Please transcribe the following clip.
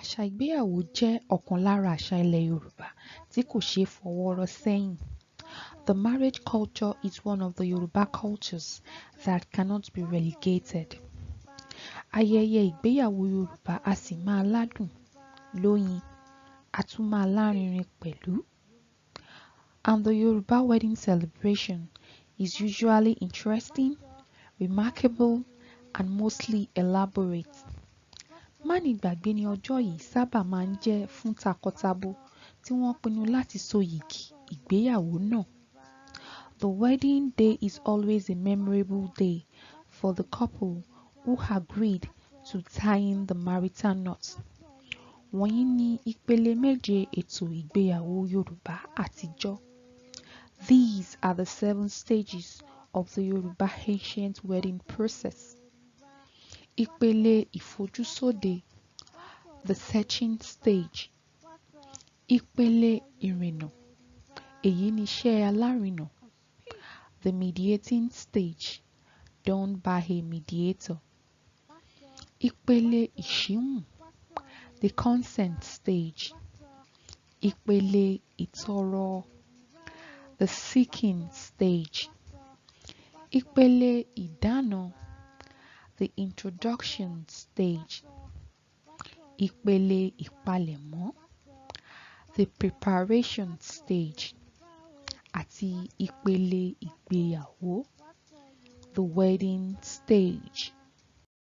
Àṣà ìgbéyàwó jẹ́ ọ̀kan lára àṣà ilẹ̀ Yorùbá tí kò ṣeé fọwọ́ rọ́ sẹ́yìn. The marriage culture is one of the Yoruba cultures that cannot be relegated. Ayẹyẹ ìgbéyàwó Yorùbá a sì máa ládùn, lóyin, a tún máa lárinrin pẹ̀lú. And the Yoruba wedding celebration is usually interesting, remarkable, and mostly elaborate. Mánigbàgbé ni ọjọ́ yìí sábà máa ń jẹ́ fún takọtabo tí wọ́n pinnu láti so yìgì ìgbéyàwó náà. The wedding day is always a memorable day for the couple who agreed to tie in the marital knot. Wọ̀nyí ni ìpele méje ètò ìgbéyàwó Yorùbá àtijọ́. These are the 7 stages of the Yoruba ancient wedding process. Ìpele ìfojúsóde, the searching stage. Ìpele ìrìnnà, èyí ni iṣẹ́ alárinà, the mediating stage, done by a mediator. Ìpele ìṣíhùn, the consent stage. Ìpele ìtọrọ, the seeking stage. Ìpele ìdána, the introduction stage. Ìpele ìpalẹ̀mọ́, the preparation stage. Àti ìpele ìgbéyàwó, the wedding stage.